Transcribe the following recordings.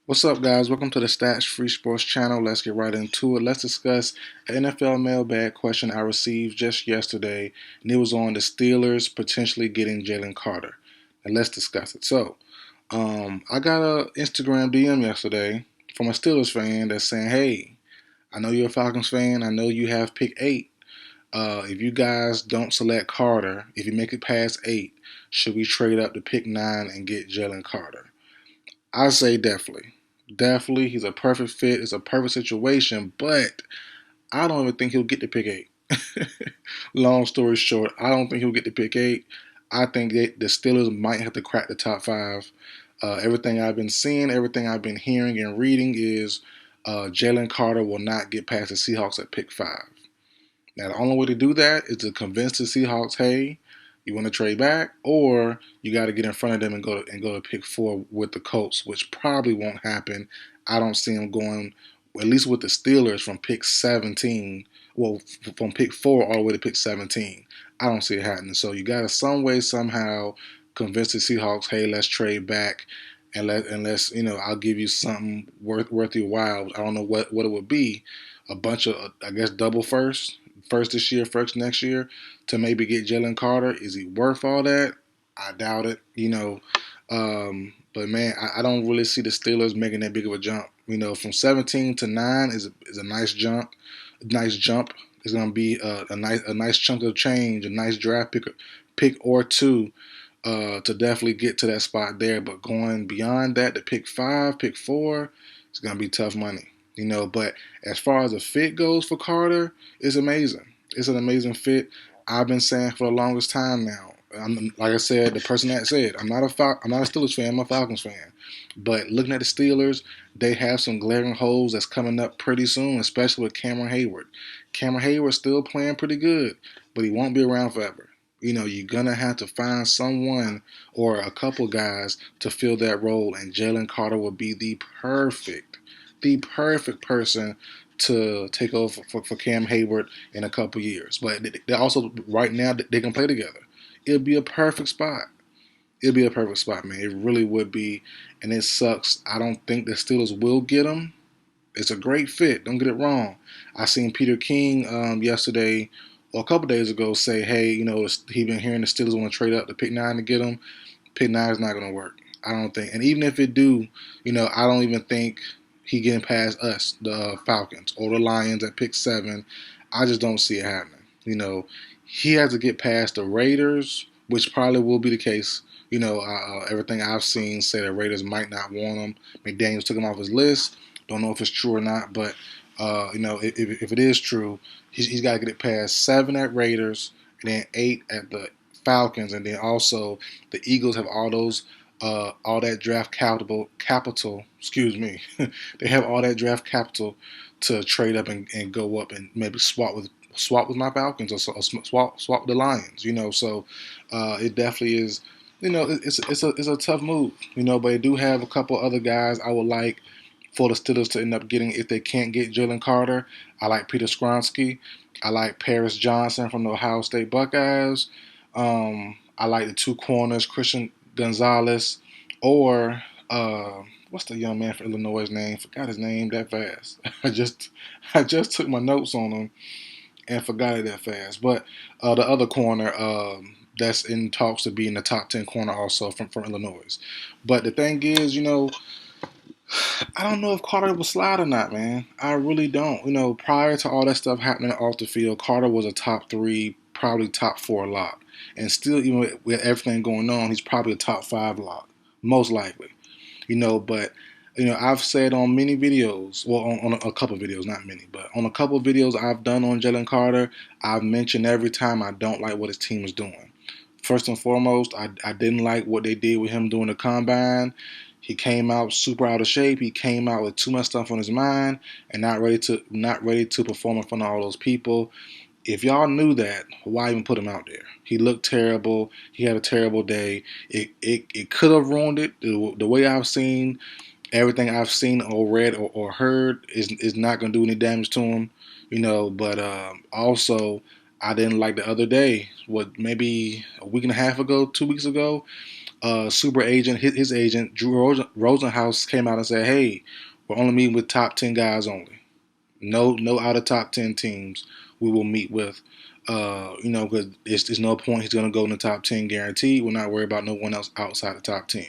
What's up, guys? Welcome to the Stats Free Sports channel. Let's get right into it. Let's discuss an NFL mailbag question I received just yesterday, and it was on the Steelers potentially getting Jalen Carter. And let's discuss it. I got a Instagram DM yesterday from a Steelers fan that's saying, "Hey, I know you're a Falcons fan. I know you have pick 8. If you guys don't select Carter, if you make it past 8, should we trade up to pick 9 and get Jalen Carter?" I say definitely. Definitely. He's a perfect fit. It's a perfect situation, but I don't even think he'll get to pick 8. Long story short, I don't think he'll get to pick 8. I think that the Steelers might have to crack the top 5. Everything I've been seeing, everything I've been hearing and reading is Jalen Carter will not get past the Seahawks at pick 5. Now, the only way to do that is to convince the Seahawks, hey, you want to trade back, or you got to get in front of them and go to pick 4 with the Colts, which probably won't happen. I don't see them going, at least with the Steelers, from pick 17. Well, from pick 4 all the way to pick 17. I don't see it happening. So you got to some way somehow convince the Seahawks, hey, let's trade back. And let's I'll give you something worth your while. I don't know what it would be, a bunch of I guess double first this year, first next year, to maybe get Jalen Carter. Is he worth all that? I doubt it. But man, I don't really see the Steelers making that big of a jump. From 17 to 9 is a nice jump. Nice jump. It's gonna be a nice chunk of change, a nice draft pick or two to definitely get to that spot there. But going beyond that to pick 5, pick 4, it's gonna be tough money. But as far as the fit goes for Carter, it's amazing. It's an amazing fit. I've been saying for the longest time now. Like I said, the person that said I'm not a Steelers fan. I'm a Falcons fan. But looking at the Steelers, they have some glaring holes that's coming up pretty soon, especially with Cameron Hayward. Cameron Hayward's still playing pretty good, but he won't be around forever. You're gonna have to find someone or a couple guys to fill that role, and Jalen Carter will be the perfect person to take over for Cam Hayward in a couple years. But they also right now they can play together. It'll be a perfect spot. It'll be a perfect spot, man. It really would be, and it sucks. I don't think the Steelers will get him. It's a great fit. Don't get it wrong. I seen Peter King yesterday or a couple days ago say, hey, he been hearing the Steelers want to trade up to pick 9 to get him. Pick 9 is not going to work. I don't think. And even if it do, I don't even think he getting past us, the Falcons or the Lions at pick 7. I just don't see it happening. He has to get past the Raiders, which probably will be the case. Everything I've seen say the Raiders might not want him. McDaniels took him off his list. Don't know if it's true or not, but if it is true, he's got to get it past 7 at Raiders, and then 8 at the Falcons, and then also the Eagles have all that draft capital. Excuse me, they have all that draft capital to trade up and go up and maybe swap with my Falcons or swap with the Lions. So it definitely is. It's a tough move. But they do have a couple other guys I would like for the Steelers to end up getting if they can't get Jalen Carter. I like Peter Skronsky. I like Paris Johnson from the Ohio State Buckeyes. I like the 2 corners, Christian Gonzalez, or what's the young man from Illinois' name? Forgot his name that fast. I just took my notes on him and forgot it that fast. But the other corner that's in talks to be in the top 10 corner also from Illinois. But the thing is, I don't know if Carter will slide or not, man. I really don't. Prior to all that stuff happening off the field, Carter was a top 3, probably top 4 lock. And still, even with everything going on, he's probably a top 5 lock, most likely. But I've said on many videos, well, on a couple of videos, not many, but on a couple of videos I've done on Jalen Carter, I've mentioned every time I don't like what his team is doing. First and foremost, I didn't like what they did with him during the combine. He came out super out of shape. He came out with too much stuff on his mind and not ready to perform in front of all those people. If y'all knew that, why even put him out there? He looked terrible. He had a terrible day. It could have ruined it. The way I've seen everything I've seen or read or heard is not going to do any damage to him. But also I didn't like the other day, maybe a week and a half ago, 2 weeks ago, super agent, his agent, Drew Rosenhaus, came out and said, "Hey, we're only meeting with top 10 guys only. No out of top 10 teams we will meet with. Because there's no point he's going to go in the top 10 guaranteed. We're not worried about no one else outside the top 10."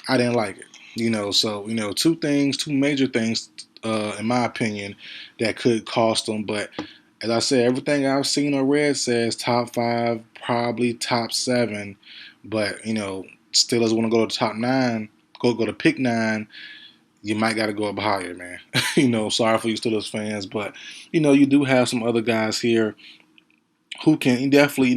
I didn't like it. So two major things, in my opinion, that could cost them. But as I said, everything I've seen or read says top five, probably top seven. But Steelers want to go to the top nine, go to pick nine. You might got to go up higher, man. Sorry for you Steelers fans, but you do have some other guys here who can definitely,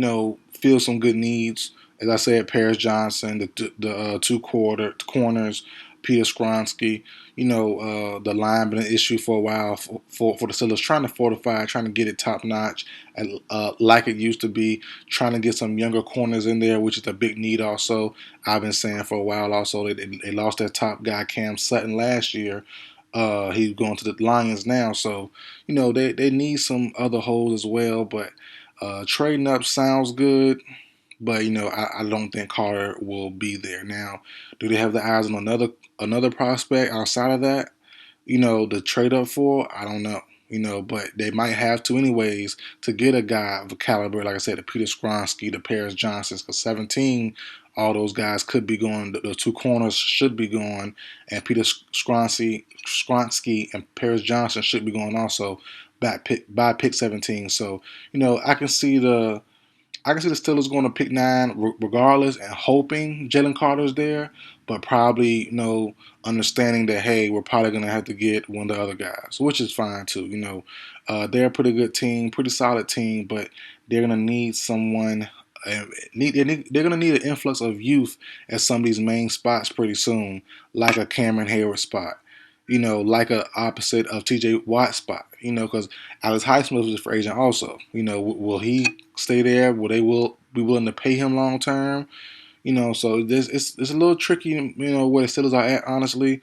fill some good needs. As I said, Paris Johnson, the corners, Peter Skronsky, the line been an issue for a while for the Steelers, trying to fortify, trying to get it top notch, like it used to be, trying to get some younger corners in there, which is a big need also. I've been saying for a while also they lost their top guy, Cam Sutton, last year. He's going to the Lions now, so they need some other holes as well, but trading up sounds good, but I don't think Carter will be there. Now, do they have the eyes on another prospect outside of that? The trade up for? I don't know. But they might have to anyways to get a guy of a caliber, like I said, the Peter Skronsky, the Paris Johnsons, because 17, all those guys could be going. The two corners should be going, and Peter Skronsky and Paris Johnson should be going also by pick 17. So I can see the Steelers going to pick nine regardless and hoping Jalen Carter's there, but probably, understanding that, hey, we're probably going to have to get one of the other guys, which is fine too. They're a pretty good team, pretty solid team, but they're going to need someone. They're going to need an influx of youth at some of these main spots pretty soon, like a Cameron Hayward spot. Like a opposite of T.J. Watt spot. Because Alex Highsmith was a free agent also. Will he stay there? Will be willing to pay him long term? So it's a little tricky. Where the Steelers are at, honestly.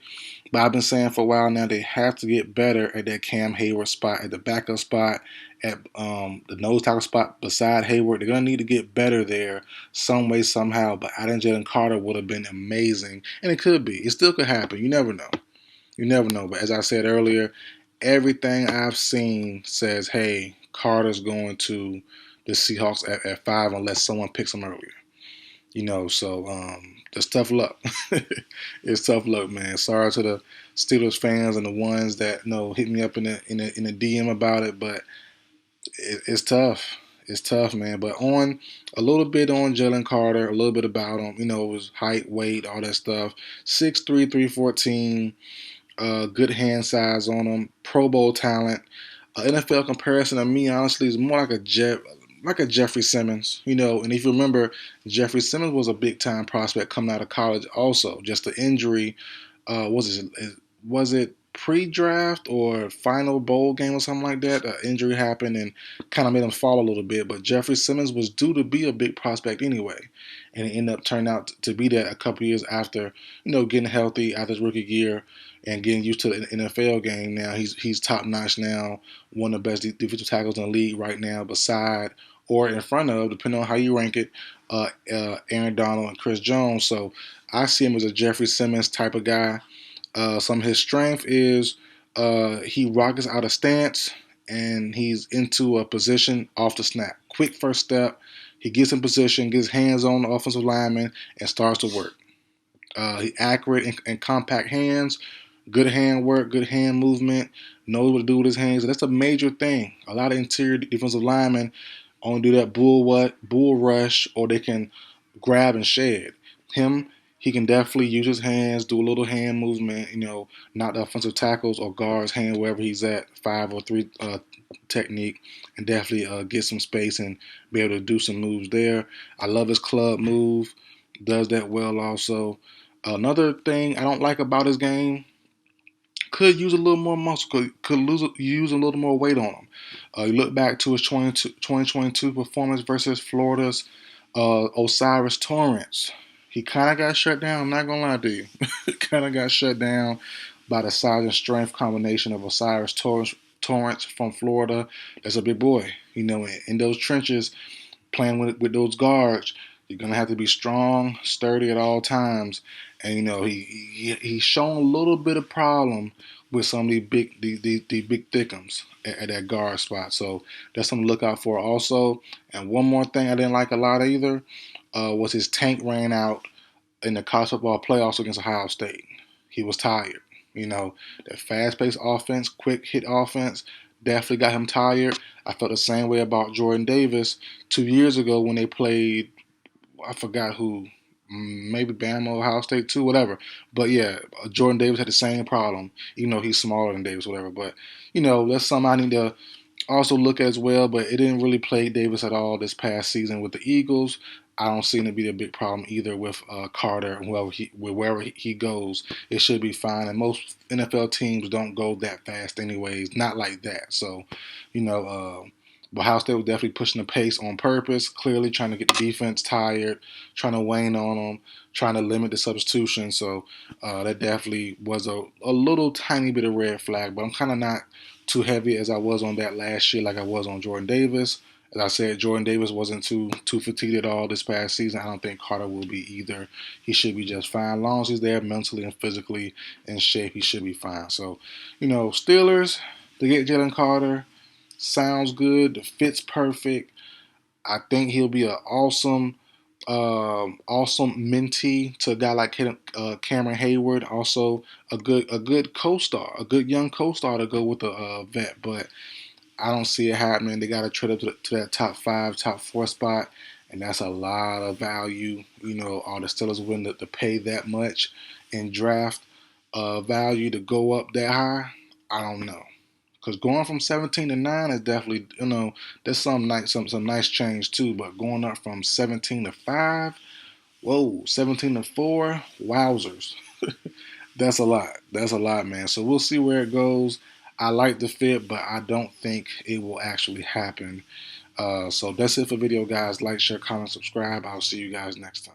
But I've been saying for a while now they have to get better at that Cam Hayward spot, at the backup spot, at the nose tackle spot beside Hayward. They're gonna need to get better there some way somehow. But adding Jalen Carter would have been amazing, and it could be. It still could happen. You never know. You never know. But as I said earlier, everything I've seen says, hey, Carter's going to the Seahawks at 5 unless someone picks him earlier. So it's tough luck. It's tough luck, man. Sorry to the Steelers fans and the ones that hit me up in the DM about it, but it's tough. It's tough, man. But on a little bit on Jalen Carter, a little bit about him. His height, weight, all that stuff. 6'3", 314. Good hand size on him, Pro Bowl talent. NFL comparison to me, honestly, is more like a Jeffrey Simmons. And if you remember, Jeffrey Simmons was a big time prospect coming out of college. Also, just the injury. Was it pre-draft or final bowl game or something like that? An injury happened and kind of made him fall a little bit. But Jeffrey Simmons was due to be a big prospect anyway, and it ended up turning out to be that a couple years after, getting healthy after his rookie year and getting used to the NFL game. Now he's top notch now, one of the best defensive tackles in the league right now, beside or in front of, depending on how you rank it, Aaron Donald and Chris Jones. So I see him as a Jeffrey Simmons type of guy. Some of his strength is he rockets out of stance and he's into a position off the snap. Quick first step. He gets in position, gets hands on the offensive lineman, and starts to work. He accurate and compact hands, good hand work, good hand movement, knows what to do with his hands. And that's a major thing. A lot of interior defensive linemen only do that bull rush, or they can grab and shed. He can definitely use his hands, do a little hand movement, knock the offensive tackles or guards' hand wherever he's at, 5 or 3 technique, and definitely get some space and be able to do some moves there. I love his club move, does that well also. Another thing I don't like about his game, could use a little more muscle, use a little more weight on him. You look back to his 2022 performance versus Florida's Osiris Torrance. He kind of got shut down. I'm not going to lie to you. Kind of got shut down by the size and strength combination of Osiris Torrance from Florida. That's a big boy. In those trenches, playing with those guards, You're gonna have to be strong, sturdy at all times, and he's shown a little bit of problem with some of these big thickums at that guard spot. So that's something to look out for also. And one more thing I didn't like a lot either was his tank ran out in the college football playoffs against Ohio State. He was tired. That fast-paced offense, quick hit offense, definitely got him tired. I felt the same way about Jordan Davis 2 years ago when they played. I forgot who, maybe Bama, Ohio State too, whatever. But yeah, Jordan Davis had the same problem, even though he's smaller than Davis, whatever. But that's something I need to also look at as well, but it didn't really play Davis at all this past season with the Eagles. I don't see it to be a big problem either with Carter and wherever he goes. It should be fine. And most NFL teams don't go that fast, anyways. Not like that. So, you know, but Ohio State was definitely pushing the pace on purpose. Clearly trying to get the defense tired, trying to wane on them, trying to limit the substitution. So that definitely was a little tiny bit of red flag. But I'm kind of not too heavy as I was on that last year, like I was on Jordan Davis. As I said, Jordan Davis wasn't too fatigued at all this past season. I don't think Carter will be either. He should be just fine. As long as he's there mentally and physically in shape, he should be fine. So, Steelers to get Jalen Carter sounds good. The fit's perfect. I think he'll be an awesome mentee to a guy like Cameron Hayward. Also, a good co-star, a good young co-star to go with the vet. But I don't see it happening. They got to trade up to that top 5, top 4 spot, and that's a lot of value. Are the Steelers willing to pay that much in draft value to go up that high? I don't know. Because going from 17 to 9 is definitely, that's some nice change too. But going up from 17 to 5, whoa, 17 to 4, wowzers. That's a lot. That's a lot, man. So we'll see where it goes. I like the fit, but I don't think it will actually happen. So that's it for the video, guys. Like, share, comment, subscribe. I'll see you guys next time.